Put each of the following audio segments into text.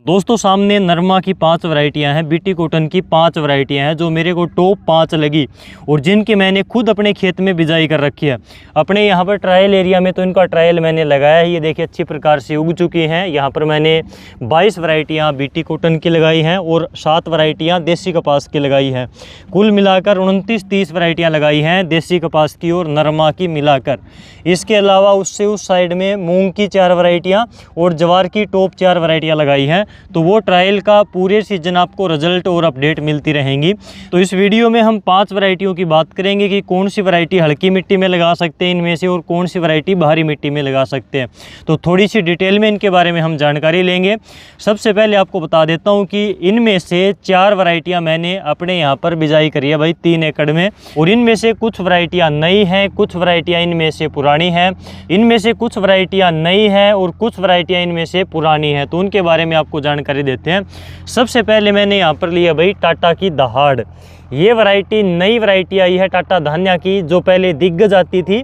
दोस्तों सामने नरमा की 5 वैरायटियां हैं, बीटी कॉटन की 5 वैरायटियां हैं जो मेरे को टॉप 5 लगी और जिनकी मैंने खुद अपने खेत में बिजाई कर रखी है। अपने यहाँ पर ट्रायल एरिया में तो इनका ट्रायल मैंने लगाया है। ये देखिए अच्छी प्रकार से उग चुकी हैं। यहाँ पर मैंने 22 वैरायटियाँ बीटी कॉटन की लगाई हैं और 7 वैरायटियाँ देसी कपास की लगाई हैं। कुल मिलाकर 29-30 वैरायटियाँ लगाई हैं देसी कपास की और नरमा की मिलाकर। इसके अलावा उससे उस साइड में मूँग की 4 वैरायटियाँ और ज्वार की टॉप 4 वैरायटियाँ लगाई हैं। तो वो ट्रायल का पूरे सीजन आपको रिजल्ट और अपडेट मिलती रहेंगी। तो इस वीडियो में हम 5 वैरायटियों की बात करेंगे कि कौन सी वैरायटी हल्की मिट्टी में लगा सकते हैं इनमें से और कौन सी वैरायटी भारी मिट्टी में लगा सकते हैं। तो थोड़ी सी डिटेल में इनके बारे में हम जानकारी लेंगे। सबसे पहले आपको बता देता हूँ कि इनमें से 4 वैरायटियाँ मैंने अपने यहाँ पर बिजाई करी है भाई 3 एकड़ में, और इनमें से कुछ वैरायटियाँ नई हैं, कुछ वैरायटियाँ इनमें से पुरानी हैं। इनमें से कुछ वैरायटियाँ नई हैं और कुछ वैरायटियाँ इनमें से पुरानी हैं, तो उनके बारे में आपको जानकारी देते हैं। सबसे पहले मैंने यहाँ पर लिया भाई टाटा की दहाड़। ये वैरायटी नई वैरायटी आई है टाटा धान्या की, जो पहले दिग्गज आती थी,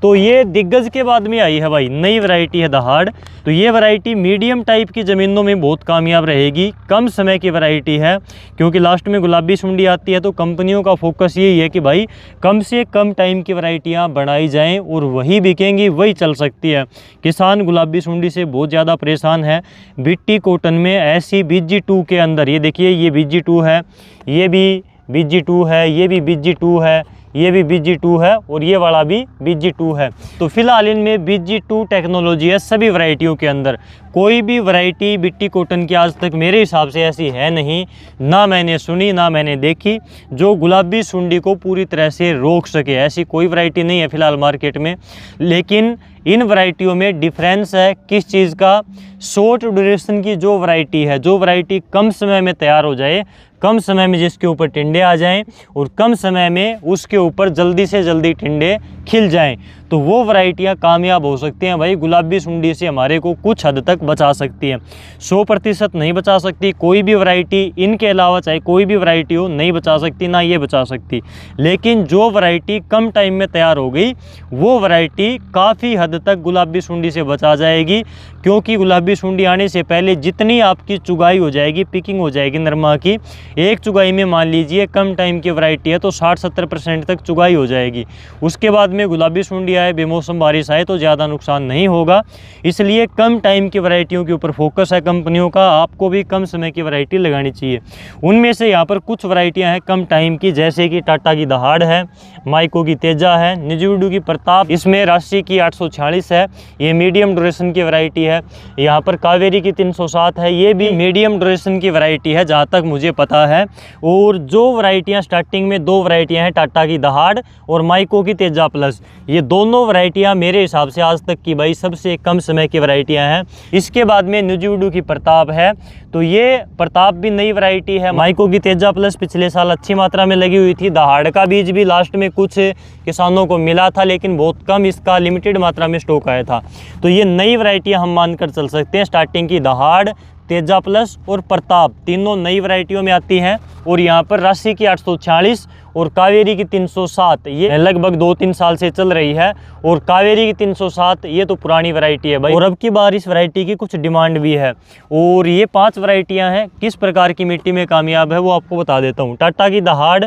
तो ये दिग्गज के बाद में आई है भाई, नई वैरायटी है दहाड़। तो ये वैरायटी मीडियम टाइप की ज़मीनों में बहुत कामयाब रहेगी। कम समय की वैरायटी है क्योंकि लास्ट में गुलाबी सुंडी आती है, तो कंपनियों का फोकस यही है कि भाई कम से कम टाइम की वैरायटियाँ बनाई जाएं और वही बिकेंगी, वही चल सकती है। किसान गुलाबी सुंडी से बहुत ज़्यादा परेशान है। बीटी कॉटन में ऐसी BG2 के अंदर, ये देखिए ये BG2 है, ये भी BG2 है, ये भी BG2 है, ये भी BG2 है और ये वाला भी BG2 है। तो फिलहाल इनमें BG2 टेक्नोलॉजी है सभी वैरायटियों के अंदर। कोई भी वैरायटी बीटी कॉटन की आज तक मेरे हिसाब से ऐसी है नहीं, ना मैंने सुनी ना मैंने देखी, जो गुलाबी सुंडी को पूरी तरह से रोक सके। ऐसी कोई वैरायटी नहीं है फिलहाल मार्केट में। लेकिन इन वैरायटियों में डिफरेंस है किस चीज़ का? शॉर्ट ड्यूरेशन की जो वैरायटी है, जो वैरायटी कम समय में तैयार हो जाए, कम समय में जिसके ऊपर टिंडे आ जाएं और कम समय में उसके ऊपर जल्दी से जल्दी टिंडे खिल जाएं, तो वो वैरायटियाँ कामयाब हो सकती हैं भाई। गुलाबी सुंडी से हमारे को कुछ हद तक बचा सकती है, 100% नहीं बचा सकती। कोई भी वैरायटी इनके अलावा चाहे कोई भी वैरायटी हो नहीं बचा सकती, ना ये बचा सकती। लेकिन जो वैरायटी कम टाइम में तैयार हो गई वो वैरायटी काफ़ी हद तक गुलाबी सुंडी से बचा जाएगी, क्योंकि गुलाबी सुंडी आने से पहले जितनी आपकी चुगाई हो जाएगी, पिकिंग हो जाएगी नरमा की, एक चुगाई में मान लीजिए कम टाइम की वैरायटी है तो 60-70% तक चुगाई हो जाएगी। उसके बाद में गुलाबी सुंडी आए, बेमौसम बारिश आए तो ज़्यादा नुकसान नहीं होगा। इसलिए कम टाइम की वैरायटियों के ऊपर फोकस है कंपनियों का। आपको भी कम समय की वैरायटी लगानी चाहिए। उनमें से यहाँ पर कुछ वैरायटियाँ हैं कम टाइम की, जैसे कि टाटा की दहाड़ है, माइको की तेजा है, निजुडू की प्रताप, इसमें राशि की 846 है, ये मीडियम ड्यूरेशन की वैरायटी है। यहाँ पर कावेरी की 307 है, ये भी मीडियम ड्यूरेशन की वैरायटी है जहाँ तक मुझे पता है। और जो वैरायटियाँ स्टार्टिंग में 2 वैरायटियाँ हैं टाटा की दहाड़ और माइको की तेजा प्लस, ये दोनों वैरायटियाँ मेरे हिसाब से आज तक की भाई सबसे कम समय की वैरायटियाँ हैं। इसके बाद में निजुडू की प्रताप है, तो ये प्रताप भी नई वैरायटी है। माइको की तेजा प्लस पिछले साल अच्छी मात्रा में लगी हुई थी। दहाड़ का बीज भी लास्ट में कुछ किसानों को मिला था, लेकिन बहुत कम इसका लिमिटेड मात्रा में स्टॉक आया था। तो ये नई वैरायटियाँ हम मानकर चल सकते हैं। स्टार्टिंग की दहाड़, तेजा प्लस और प्रताप तीनों नई वैरायटियों में आती हैं। और यहाँ पर राशि की 846 और कावेरी की 307 ये लगभग 2-3 साल से चल रही है, और कावेरी की 307 ये तो पुरानी वैरायटी है भाई। और अब की बार इस वैरायटी की कुछ डिमांड भी है। और ये 5 वैरायटियाँ हैं, किस प्रकार की मिट्टी में कामयाब है वो आपको बता देता हूँ। टाटा की दहाड़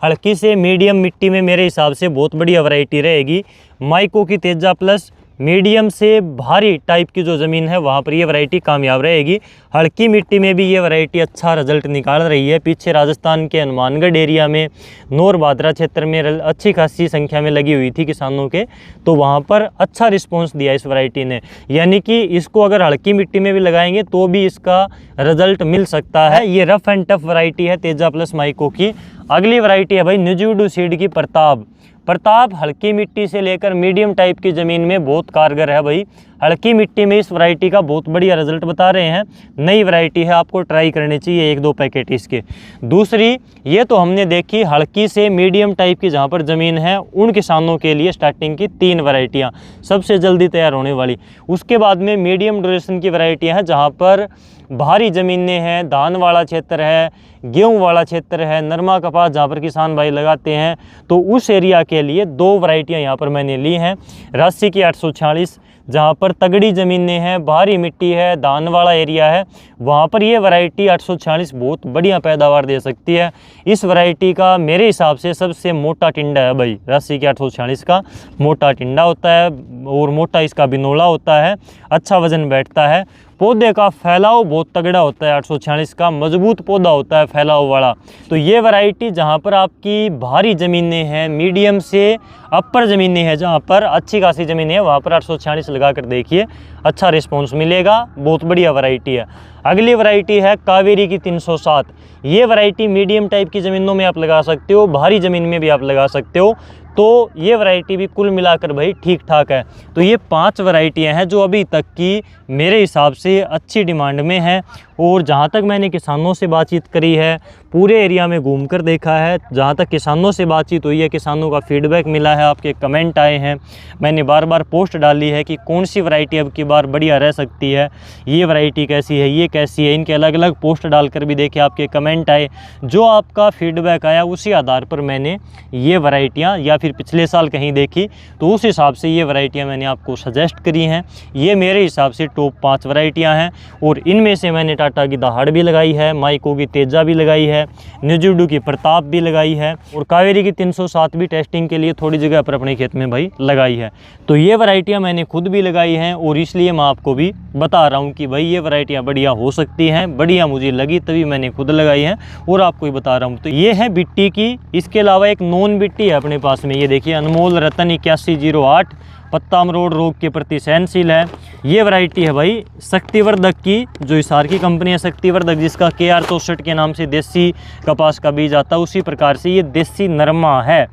हल्की से मीडियम मिट्टी में मेरे हिसाब से बहुत बढ़िया वैरायटी रहेगी। माइको की तेजा प्लस मीडियम से भारी टाइप की जो ज़मीन है वहाँ पर ये वैरायटी कामयाब रहेगी। हल्की मिट्टी में भी ये वैरायटी अच्छा रिजल्ट निकाल रही है। पीछे राजस्थान के हनुमानगढ़ एरिया में, नौर भादरा क्षेत्र में अच्छी खासी संख्या में लगी हुई थी किसानों के, तो वहाँ पर अच्छा रिस्पॉन्स दिया इस वैरायटी ने। यानी कि इसको अगर हल्की मिट्टी में भी लगाएंगे तो भी इसका रिजल्ट मिल सकता है। ये रफ एंड टफ वैरायटी है तेजा प्लस माइको की। अगली वैरायटी है भाई निजुडू सीड की प्रताप। प्रताप हल्की मिट्टी से लेकर मीडियम टाइप की ज़मीन में बहुत कारगर है भाई। हल्की मिट्टी में इस वैरायटी का बहुत बढ़िया रिजल्ट बता रहे हैं। नई वैरायटी है, आपको ट्राई करनी चाहिए 1-2 पैकेट इसके। दूसरी ये तो हमने देखी हल्की से मीडियम टाइप की जहाँ पर ज़मीन है उन किसानों के लिए स्टार्टिंग की 3 वैरायटियाँ सबसे जल्दी तैयार होने वाली। उसके बाद में मीडियम ड्यूरेशन की वैरायटियाँ हैं जहाँ पर भारी ज़मीनें हैं, धान वाला क्षेत्र है, गेहूं वाला क्षेत्र है, नरमा कपास जहाँ पर किसान भाई लगाते हैं, तो उस एरिया के लिए 2 वैरायटियाँ यहाँ पर मैंने ली हैं। राशि की 846 जहाँ पर तगड़ी ज़मीनें हैं, भारी मिट्टी है, धान वाला एरिया है, वहाँ पर ये वैरायटी 846 बहुत बढ़िया पैदावार दे सकती है। इस वैरायटी का मेरे हिसाब से सबसे मोटा टिंडा है भाई, राशि के 846 का मोटा टिंडा होता है और मोटा इसका बिनोला होता है, अच्छा वजन बैठता है। पौधे का फैलाव बहुत तगड़ा होता है, 846 का मजबूत पौधा होता है फैलाव वाला। तो ये वैरायटी जहाँ पर आपकी भारी ज़मीनें हैं, मीडियम से अपर ज़मीनें हैं, जहाँ पर अच्छी खासी ज़मीनें हैं, वहाँ पर 846 लगा कर देखिए, अच्छा रिस्पॉन्स मिलेगा, बहुत बढ़िया वैरायटी है। अगली वैरायटी है कावेरी की 307। ये वैरायटी मीडियम टाइप की ज़मीनों में आप लगा सकते हो, भारी ज़मीन में भी आप लगा सकते हो। तो ये वैरायटी भी कुल मिलाकर भाई ठीक ठाक है। तो ये 5 वैरायटियाँ हैं जो अभी तक की मेरे हिसाब से अच्छी डिमांड में है। और जहाँ तक मैंने किसानों से बातचीत करी है, पूरे एरिया में घूमकर देखा है, जहाँ तक किसानों से बातचीत हुई है, किसानों का फीडबैक मिला है, आपके कमेंट आए हैं, मैंने बार बार पोस्ट डाली है कि कौन सी वैरायटी अब की बार बढ़िया रह सकती है, ये वैरायटी कैसी है, ये कैसी है, इनके अलग अलग पोस्ट डालकर भी देखे, आपके कमेंट आए, जो आपका फीडबैक आया उसी आधार पर मैंने ये वैरायटियाँ, या फिर पिछले साल कहीं देखी तो उस हिसाब से ये वैरायटियाँ मैंने आपको सजेस्ट करी हैं। ये मेरे हिसाब से टॉप 5 वैरायटियाँ हैं और इनमें से मैंने टाटा की दहाड़ भी लगाई है, माइको की तेजा भी लगाई है, निजुडू की प्रताप भी लगाई है और कावेरी की 307 भी टेस्टिंग के लिए थोड़ी जगह पर अपने खेत में भाई लगाई है। तो ये वैरायटियाँ मैंने खुद भी लगाई हैं और इसलिए मैं आपको भी बता रहा हूँ कि भाई ये वैरायटियाँ बढ़िया हो सकती हैं, बढ़िया मुझे लगी तभी मैंने खुद लगाई हैं और आपको ही बता रहा हूँ। तो ये है बिट्टी की। इसके अलावा एक नॉन बिट्टी है अपने पास में, ये देखिए अनमोल रतन 8108, पत्ता अमरोड़ रोग के प्रति सहनशील है। ये वैरायटी है भाई शक्तिवर्धक की, जो हिसार की कंपनी है शक्तिवर्धक, जिसका KR 64 के नाम से देसी कपास का बीज आता है, उसी प्रकार से ये देसी नरमा है,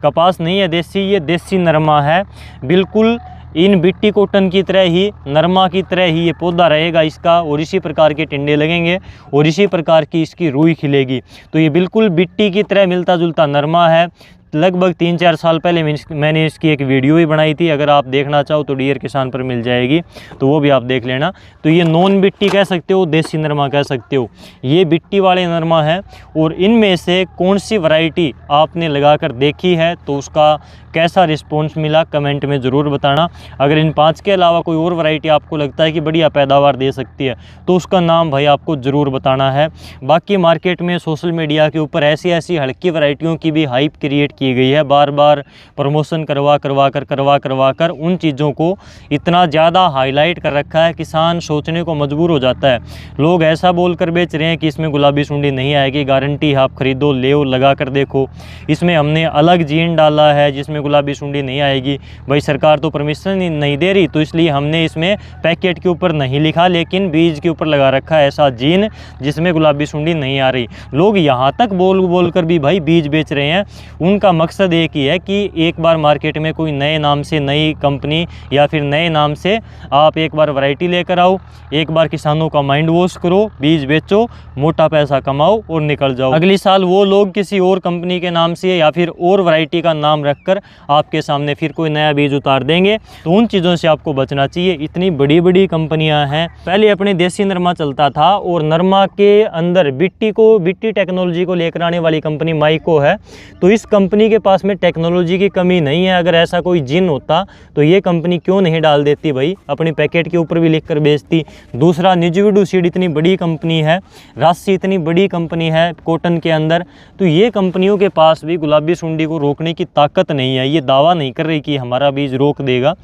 कपास नहीं है देसी, ये देसी नरमा है। बिल्कुल इन बिट्टी कॉटन की तरह ही, नरमा की तरह ही ये पौधा रहेगा इसका और इसी प्रकार के टिंडे लगेंगे और इसी प्रकार की इसकी रूई खिलेगी। तो ये बिल्कुल बिट्टी की तरह मिलता जुलता नरमा है। लगभग 3-4 साल पहले मैंने इसकी एक वीडियो भी बनाई थी, अगर आप देखना चाहो तो डियर किसान पर मिल जाएगी, तो वो भी आप देख लेना। तो ये नॉन बिट्टी कह सकते हो, देसी नरमा कह सकते हो, ये बिट्टी वाले नरमा है। और इनमें से कौन सी वैरायटी आपने लगाकर देखी है तो उसका कैसा रिस्पॉन्स मिला कमेंट में ज़रूर बताना। अगर इन 5 के अलावा कोई और वैरायटी आपको लगता है कि बढ़िया पैदावार दे सकती है तो उसका नाम भाई आपको ज़रूर बताना है। बाकी मार्केट में सोशल मीडिया के ऊपर ऐसी ऐसी हल्की वैरायटियों की भी हाइप क्रिएट की गई है, बार बार प्रमोशन करवा कर उन चीज़ों को इतना ज़्यादा हाईलाइट कर रखा है, किसान सोचने को मजबूर हो जाता है। लोग ऐसा बोलकर बेच रहे हैं कि इसमें गुलाबी सुंडी नहीं आएगी, गारंटी है, आप खरीदो, ले लगा कर देखो, इसमें हमने अलग जीन डाला है जिसमें गुलाबी सुंडी नहीं आएगी। भाई सरकार तो परमिशन नहीं दे रही, तो इसलिए हमने इसमें पैकेट के ऊपर नहीं लिखा लेकिन बीज के ऊपर लगा रखा है ऐसा जीन जिसमें गुलाबी सुंडी नहीं आ रही। लोग यहाँ तक बोल कर भी भाई बीज बेच रहे हैं। उनका मकसद एक ही है कि एक बार मार्केट में कोई नए नाम से नई कंपनी या फिर नए नाम से आप एक बार वैरायटी लेकर आओ, एक बार किसानों का माइंड वॉश करो, बीज बेचो, मोटा पैसा कमाओ और निकल जाओ। अगली साल वो लोग किसी और कंपनी के नाम से या फिर और वैरायटी का नाम रखकर आपके सामने फिर कोई नया बीज उतार देंगे। तो उन चीज़ों से आपको बचना चाहिए। इतनी बड़ी बड़ी कंपनियां हैं, पहले अपने देसी नरमा चलता था और नरमा के अंदर बिट्टी टेक्नोलॉजी को लेकर आने वाली कंपनी माइको है। तो इस कंपनी के पास में टेक्नोलॉजी की कमी नहीं है। अगर ऐसा कोई जिन होता तो ये कंपनी क्यों नहीं डाल देती भाई, अपनी पैकेट के ऊपर भी लिख कर बेचती। दूसरा, निजुडू सीड इतनी बड़ी कंपनी है, राशि इतनी बड़ी कंपनी है कॉटन के अंदर, तो ये कंपनियों के पास भी गुलाबी सुंडी को रोकने की ताकत नहीं है। ये दावा नहीं कर रही कि हमारा बीज रोक देगा।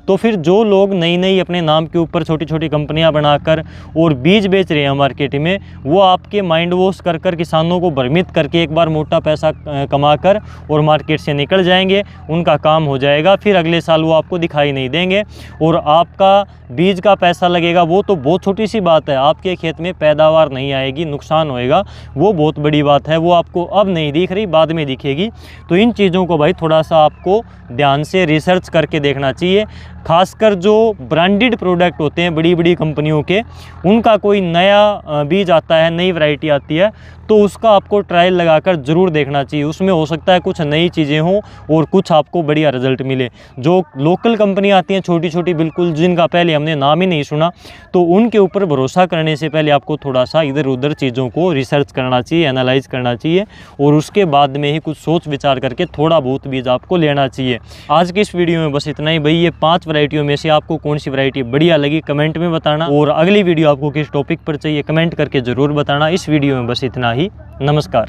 तो फिर जो लोग नई अपने नाम के ऊपर छोटी छोटी कंपनियां बनाकर और बीज बेच रहे हैं मार्केट में, वो आपके माइंड वॉश कर किसानों को भ्रमित करके एक बार मोटा पैसा कमाकर और मार्केट से निकल जाएंगे, उनका काम हो जाएगा। फिर अगले साल वो आपको दिखाई नहीं देंगे और आपका बीज का पैसा लगेगा, वो तो बहुत छोटी सी बात है। आपके खेत में पैदावार नहीं आएगी, नुकसान होएगा, वो बहुत बड़ी बात है। वो आपको अब नहीं दिख रही, बाद में दिखेगी। तो इन चीज़ों को भाई थोड़ा सा आपको ध्यान से रिसर्च करके देखना चाहिए। खासकर जो ब्रांडेड प्रोडक्ट होते हैं बड़ी बड़ी कंपनियों के, उनका कोई नया बीज आता है, नई वैरायटी आती है, तो उसका आपको ट्रायल लगाकर ज़रूर देखना चाहिए। उसमें हो सकता है कुछ नई चीज़ें हों और कुछ आपको बढ़िया रिजल्ट मिले। जो लोकल कंपनी आती हैं छोटी छोटी बिल्कुल, जिनका पहले हमने नाम ही नहीं सुना, तो उनके ऊपर भरोसा करने से पहले आपको थोड़ा सा इधर उधर चीज़ों को रिसर्च करना चाहिए, एनालाइज करना चाहिए और उसके बाद में ही कुछ सोच विचार करके थोड़ा बहुत बीज आपको लेना चाहिए। आज की इस वीडियो में बस इतना ही भाई। ये 5 वैरायटियों में से आपको कौन सी वैरायटी बढ़िया लगी कमेंट में बताना, और अगली वीडियो आपको किस टॉपिक पर चाहिए कमेंट करके ज़रूर बताना। इस वीडियो में बस इतना ही। नमस्कार।